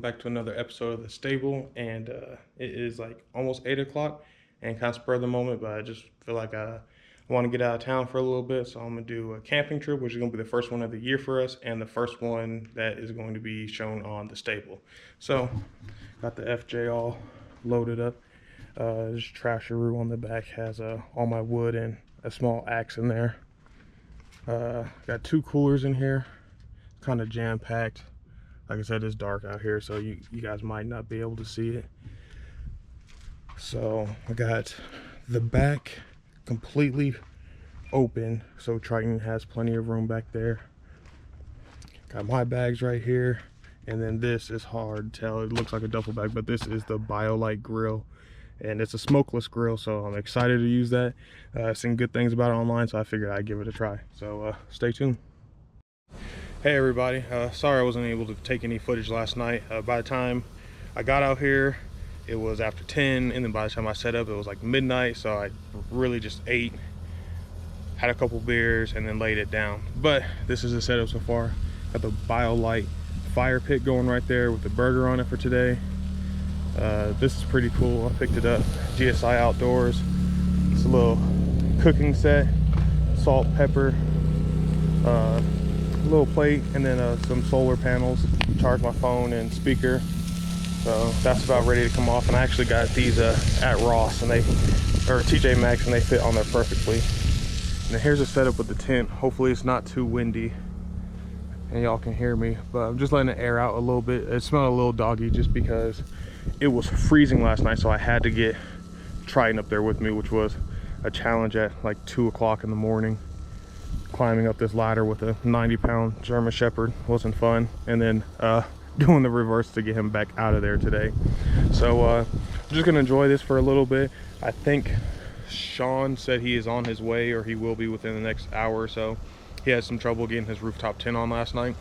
welcome back to another episode of The Stable. And it is like almost 8 o'clock and kind of spur of the moment, but I just feel like I want to get out of town for a little bit. So I'm going to do a camping trip, which is going to be the first one of the year for us and the first one that is going to be shown on The Stable. So got the FJ all loaded up. This trasheroo on the back has all my wood and a small axe in there. Got 2 coolers in here, kind of jam-packed. Like I said, it's dark out here, so you guys might not be able to see it. So I got the back completely open, so Triton has plenty of room back there. Got my bags right here, and then this is hard to tell. It looks like a duffel bag, but this is the BioLite grill, and it's a smokeless grill, so I'm excited to use that. I've seen good things about it online, so I figured I'd give it a try. So stay tuned. Hey everybody, sorry I wasn't able to take any footage last night. By the time I got out here, it was after 10, and then by the time I set up, it was like midnight, so I really just ate, had a couple beers, and then laid it down. But this is the setup so far. Got the BioLite fire pit going right there with the burger on it for today. This is pretty cool. I picked it up, GSI Outdoors. It's a little cooking set, salt, pepper, little plate, and then some solar panels, charge my phone and speaker. So that's about ready to come off. And I actually got these at Ross, and or TJ Maxx, and they fit on there perfectly. And then here's a setup with the tent. Hopefully it's not too windy and y'all can hear me, but I'm just letting it air out a little bit. It smelled a little doggy just because it was freezing last night, so I had to get Triton up there with me, which was a challenge at like 2 o'clock in the morning. Climbing up this ladder with a 90-pound German Shepherd wasn't fun, and then doing the reverse to get him back out of there today. So I'm just gonna enjoy this for a little bit. I think Sean said he is on his way, or he will be within the next hour or so. He had some trouble getting his rooftop tent on last night.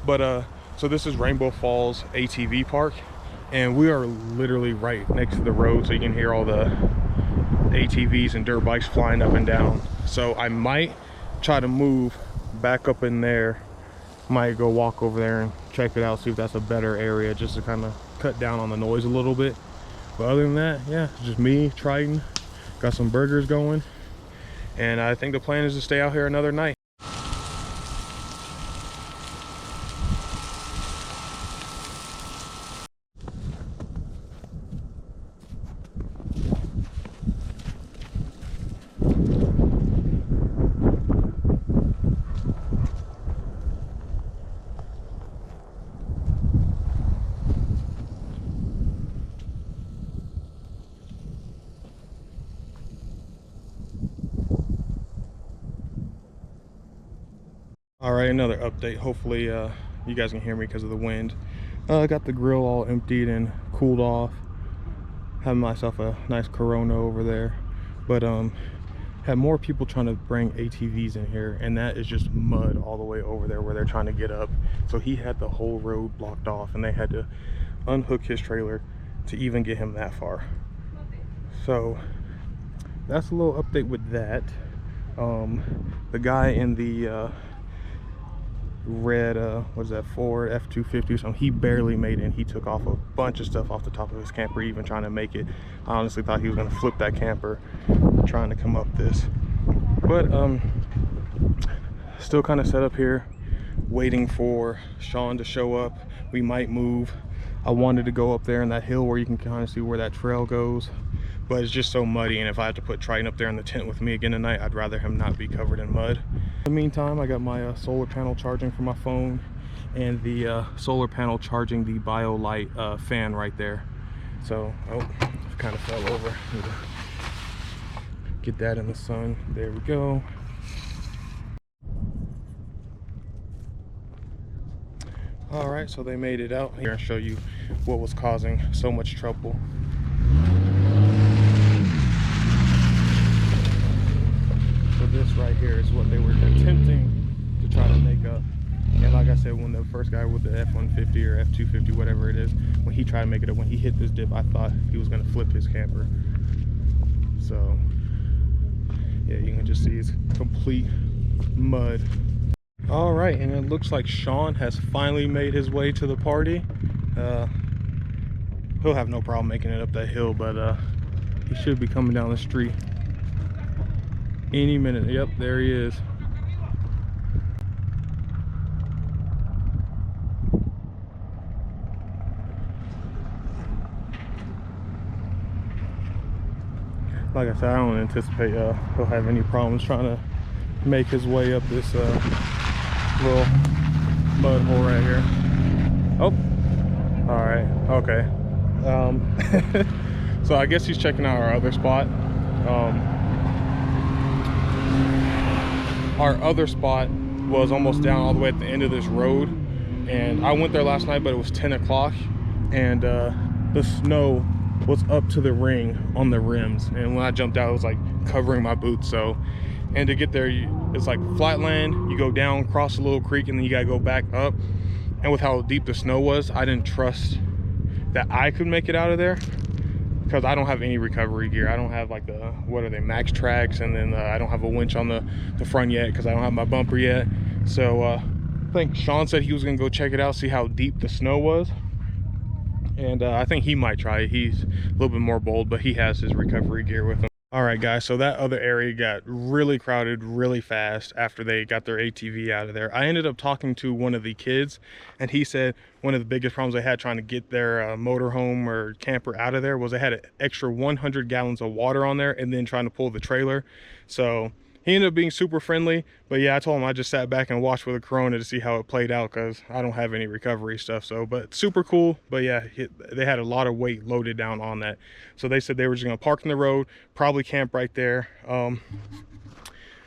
But so this is Rainbow Falls ATV Park, and we are literally right next to the road, so you can hear all the ATVs and dirt bikes flying up and down. So I might try to move back up in there, might go walk over there and check it out, see if that's a better area, just to kind of cut down on the noise a little bit. But other than that, yeah, just me, Triton, got some burgers going, and I think the plan is to stay out here another night. All right, another update. Hopefully you guys can hear me because of the wind. I got the grill all emptied and cooled off. Having myself a nice Corona over there. But had more people trying to bring ATVs in here, and that is just mud all the way over there where they're trying to get up. So he had the whole road blocked off, and they had to unhook his trailer to even get him that far. So that's a little update with that. The guy in the red what's that, Ford F-250 or something, he barely made it, and he took off a bunch of stuff off the top of his camper even trying to make it. I honestly thought he was going to flip that camper trying to come up this. But still kind of set up here waiting for Sean to show up. We might move. I wanted to go up there in that hill where you can kind of see where that trail goes, but it's just so muddy, and if I have to put Triton up there in the tent with me again tonight, I'd rather him not be covered in mud. In the meantime, I got my solar panel charging for my phone, and the solar panel charging the BioLite fan right there. So, oh, kind of fell over. Need to get that in the sun. There we go. All right, so they made it out here and show you what was causing so much trouble. So this right here is what they were attempting to try to make up. And like I said, when the first guy with the F-150 or F-250, whatever it is, when he tried to make it up, when he hit this dip, I thought he was going to flip his camper. So yeah, you can just see it's complete mud All right, and it looks like Sean has finally made his way to the party. He'll have no problem making it up that hill, but he should be coming down the street any minute. Yep, there he is. Like I said, I don't anticipate he'll have any problems trying to make his way up this little mud hole right here. Oh, all right, okay. So I guess he's checking out our other spot. Our other spot was almost down all the way at the end of this road, and I went there last night, but it was 10 o'clock, and the snow was up to the ring on the rims, and when I jumped out it was like covering my boots. So, and to get there, it's like flat land, you go down, cross a little creek, and then you gotta go back up. And with how deep the snow was, I didn't trust that I could make it out of there, because I don't have any recovery gear. I don't have like the, what are they, max tracks, and then I don't have a winch on the front yet because I don't have my bumper yet. So I think Sean said he was gonna go check it out, see how deep the snow was, and I think he might try it. He's a little bit more bold, but he has his recovery gear with him. All right, guys, so that other area got really crowded really fast after they got their ATV out of there. I ended up talking to one of the kids, and he said one of the biggest problems they had trying to get their motorhome or camper out of there was they had an extra 100 gallons of water on there and then trying to pull the trailer. So he ended up being super friendly, but yeah, I told him I just sat back and watched with a Corona to see how it played out, because I don't have any recovery stuff. So, but super cool. But yeah, they had a lot of weight loaded down on that. So they said they were just gonna park in the road, probably camp right there.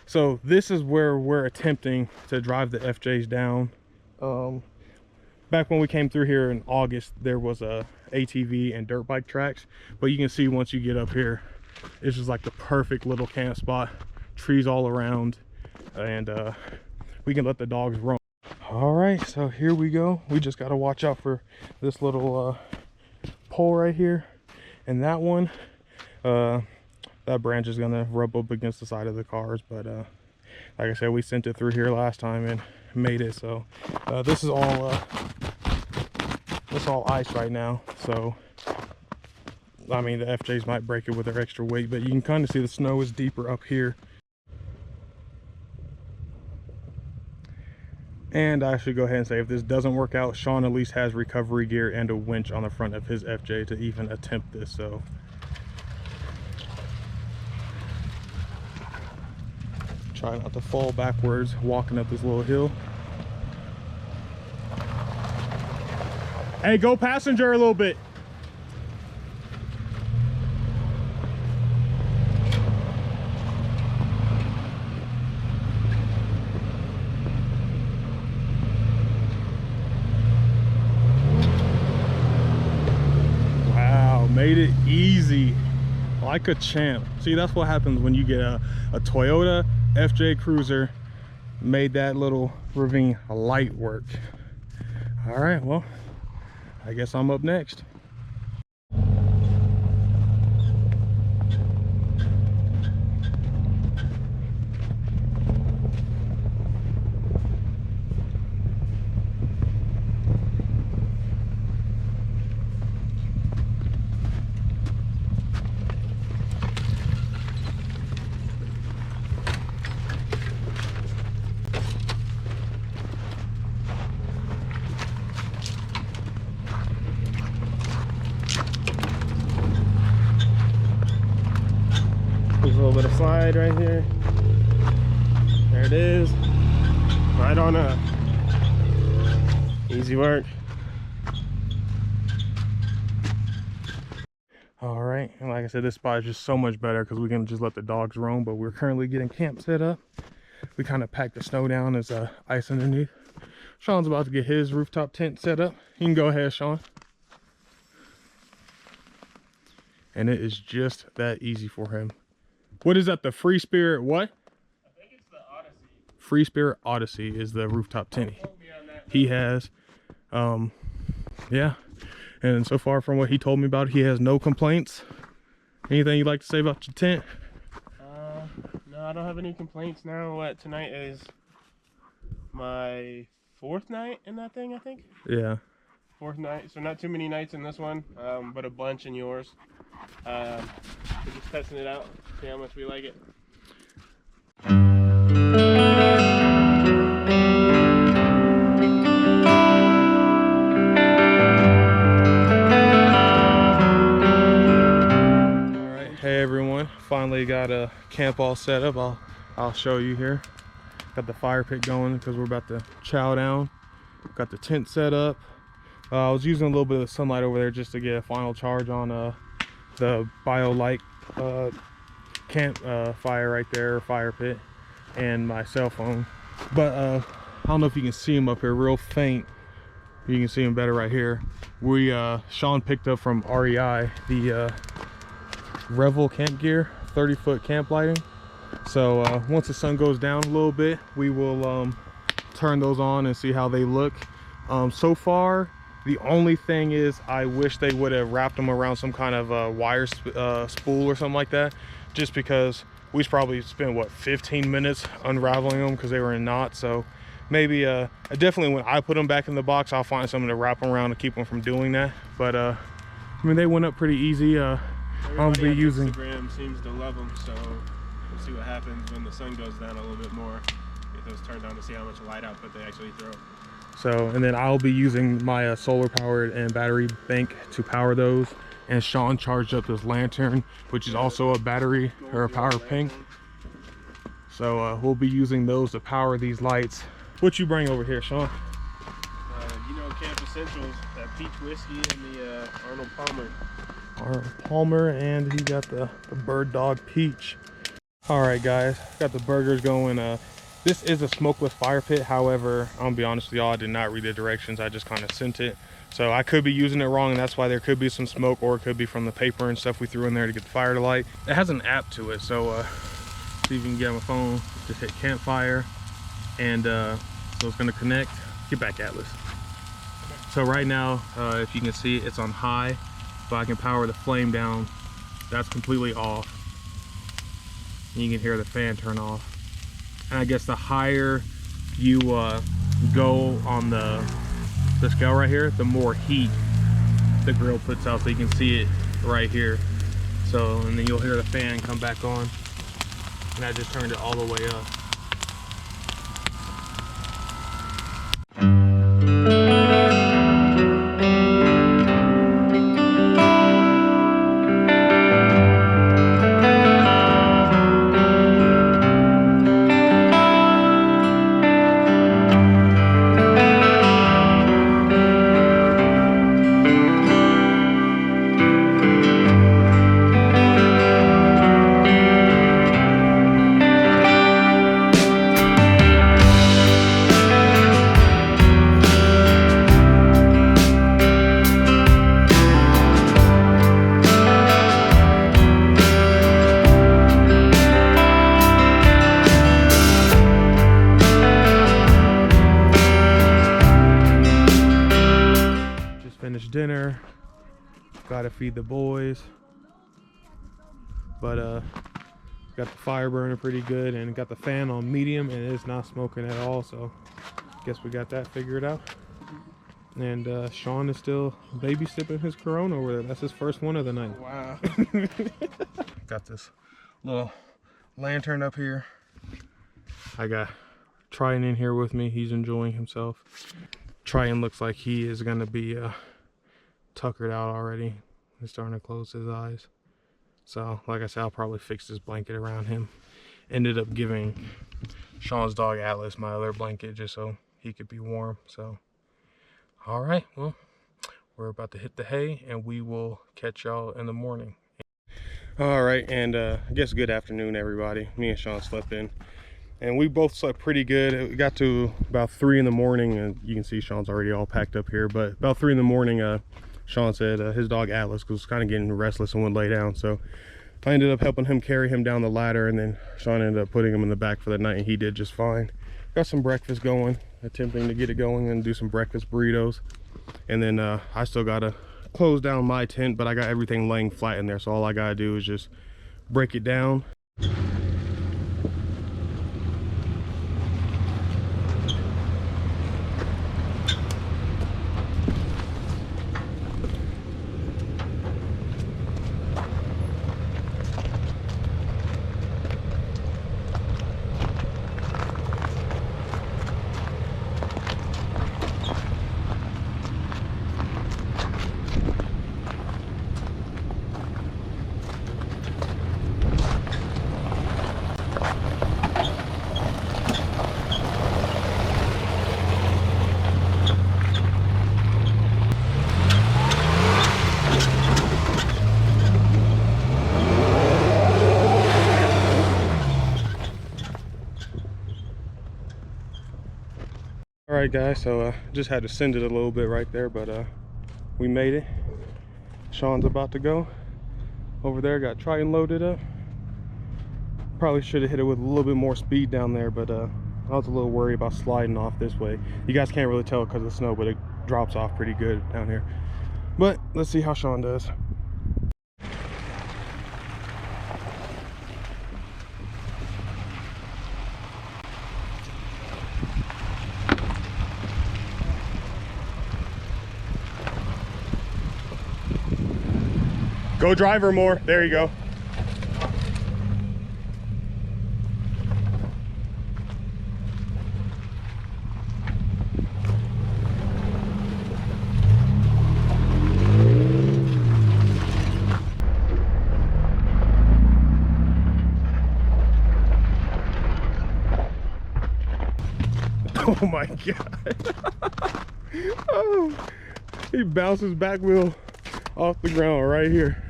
So this is where we're attempting to drive the FJs down. Back when we came through here in August, there was a ATV and dirt bike tracks, but you can see once you get up here, it's just like the perfect little camp spot. Trees all around, and we can let the dogs roam. All right, so here we go. We just got to watch out for this little pole right here, and that one, that branch is gonna rub up against the side of the cars, but like I said, we sent it through here last time and made it. So this is all ice right now, so I mean the FJs might break it with their extra weight, but you can kind of see the snow is deeper up here. And I should go ahead and say, if this doesn't work out, Sean at least has recovery gear and a winch on the front of his FJ to even attempt this. So try not to fall backwards walking up this little hill. Hey, go passenger a little bit. Made it easy like a champ. See, that's what happens when you get a Toyota FJ Cruiser. Made that little ravine light work. All right, well, I guess I'm up next. There's a little bit of slide right here. There it is. Right on up. Easy work. All right, and like I said, this spot is just so much better because we can just let the dogs roam, but we're currently getting camp set up. We kind of packed the snow down. There's ice underneath. Sean's about to get his rooftop tent set up. You can go ahead, Sean. And it is just that easy for him. What is that, the Free Spirit what? I think it's the Odyssey. Free Spirit Odyssey is the rooftop tent he has. Yeah, and so far from what he told me about, he has no complaints. Anything you'd like to say about your tent? No, I don't have any complaints now. Tonight is my 4th night in that thing, I think. Yeah. 4th night, so not too many nights in this one, but a bunch in yours. We're just testing it out, see how much we like it. Alright, hey everyone. Finally got a camp all set up. I'll show you here. Got the fire pit going because we're about to chow down. Got the tent set up. I was using a little bit of sunlight over there just to get a final charge on the BioLite camp fire right there, fire pit, and my cell phone. But I don't know if you can see them up here, real faint. You can see them better right here. Sean picked up from REI the Revel camp gear, 30-foot camp lighting. So once the sun goes down a little bit, we will turn those on and see how they look. So far, the only thing is I wish they would have wrapped them around some kind of wire spool or something like that, just because we probably spent, what, 15 minutes unraveling them because they were in knots. So maybe definitely when I put them back in the box, I'll find something to wrap them around to keep them from doing that. But I mean, they went up pretty easy. I'll be using Instagram seems to love them, so we'll see what happens when the sun goes down a little bit more. Get those turned on to see how much light output they actually throw. So, and then I'll be using my solar powered and battery bank to power those. And Sean charged up this lantern, which is also a battery or a power pink. So we'll be using those to power these lights. What you bring over here, Sean? You know, Camp Essentials, that peach whiskey and the Arnold Palmer. Palmer, and he got the Bird Dog Peach. All right, guys, got the burgers going. This is a smokeless fire pit. However, I'm gonna be honest with y'all, I did not read the directions. I just kind of sent it. So I could be using it wrong, and that's why there could be some smoke, or it could be from the paper and stuff we threw in there to get the fire to light. It has an app to it, so see if you can get on my phone, just hit campfire, and so it's gonna connect. Get back, Atlas. So right now, if you can see, it's on high, so I can power the flame down. That's completely off. And you can hear the fan turn off. And I guess the higher you go on the scale right here, the more heat the grill puts out. So you can see it right here. So, and then you'll hear the fan come back on. And I just turned it all the way up. Dinner, gotta feed the boys, but got the fire burning pretty good and got the fan on medium and it's not smoking at all, so guess we got that figured out. And Sean is still baby sipping his Corona over there. That's his first one of the night. Wow. Got this little lantern up here. I got Tryon in here with me. He's enjoying himself. Tryon looks like he is gonna be tuckered out already. He's starting to close his eyes. So like I said, I'll probably fix this blanket around him. Ended up giving Sean's dog Atlas my other blanket just so he could be warm. So all right, well, we're about to hit the hay and we will catch y'all in the morning. All right, and I guess good afternoon everybody. Me and Sean slept in and we both slept pretty good. It got to about 3 in the morning and you can see Sean's already all packed up here, but about 3 in the morning Sean said his dog Atlas was kind of getting restless and wouldn't lay down. So I ended up helping him carry him down the ladder, and then Sean ended up putting him in the back for the night, and he did just fine. Got some breakfast going, attempting to get it going and do some breakfast burritos. And then I still got to close down my tent, but I got everything laying flat in there. So all I got to do is just break it down. right, guys, so just had to send it a little bit right there, but we made it. Sean's about to go over there. Got Triton loaded up. Probably should have hit it with a little bit more speed down there, but I was a little worried about sliding off this way. You guys can't really tell because of the snow, but it drops off pretty good down here. But let's see how Sean does. Go driver more. There you go. Oh my God. Oh, he bounced his back wheel off the ground right here.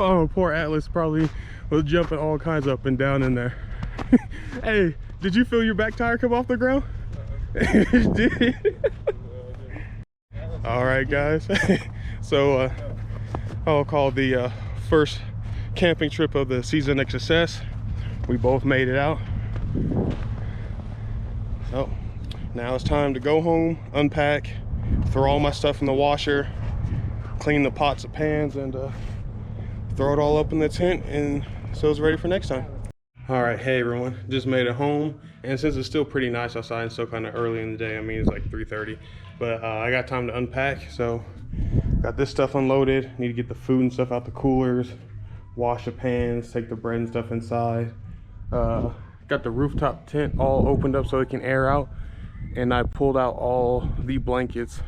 Oh, poor Atlas probably was jumping all kinds up and down in there. Hey, did you feel your back tire come off the ground? It did. All right, guys. So I'll call the first camping trip of the season a success. We both made it out. So now it's time to go home, unpack, throw all my stuff in the washer, clean the pots and pans, and throw it all up in the tent, and so it's ready for next time. All right, hey everyone, just made it home, and since it's still pretty nice outside and still kind of early in the day, I mean it's like 3:30, but I got time to unpack. So got this stuff unloaded, need to get the food and stuff out the coolers, wash the pans, take the bread and stuff inside. Got the rooftop tent all opened up so it can air out, and I pulled out all the blankets.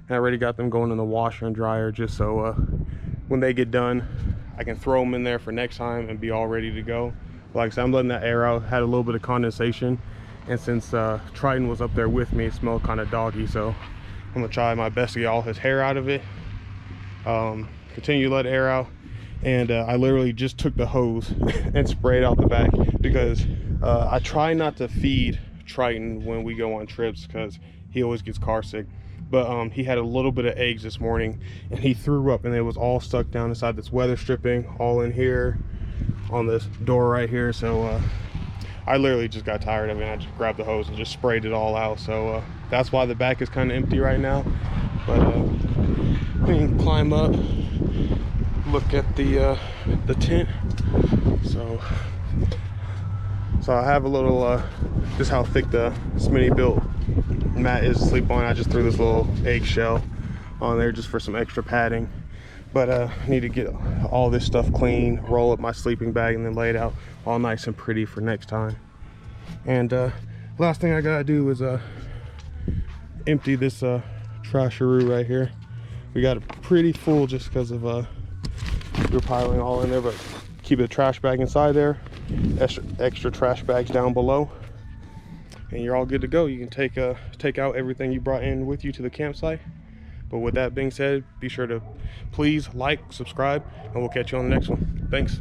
I already got them going in the washer and dryer just so when they get done I can throw them in there for next time and be all ready to go. Like I said, I'm letting that air out. Had a little bit of condensation, and since Triton was up there with me, it smelled kind of doggy, so I'm gonna try my best to get all his hair out of it. Continue to let air out, and I literally just took the hose and sprayed out the back because I try not to feed Triton when we go on trips because he always gets car sick. But he had a little bit of eggs this morning and he threw up, and it was all stuck down inside this weather stripping, all in here on this door right here. So I literally just got tired of it, and I just grabbed the hose and just sprayed it all out. So that's why the back is kind of empty right now. But we can climb up, look at the tent. So I have a little just how thick the Smitty built mat is to sleep on. I just threw this little eggshell on there just for some extra padding. But I need to get all this stuff clean, roll up my sleeping bag, and then lay it out all nice and pretty for next time. And last thing I gotta do is empty this trasheroo right here. We got it pretty full just because of we're piling all in there, but keep the trash bag inside there, extra trash bags down below, and you're all good to go. You can take out everything you brought in with you to the campsite. But with that being said, be sure to please like, subscribe, and we'll catch you on the next one. Thanks.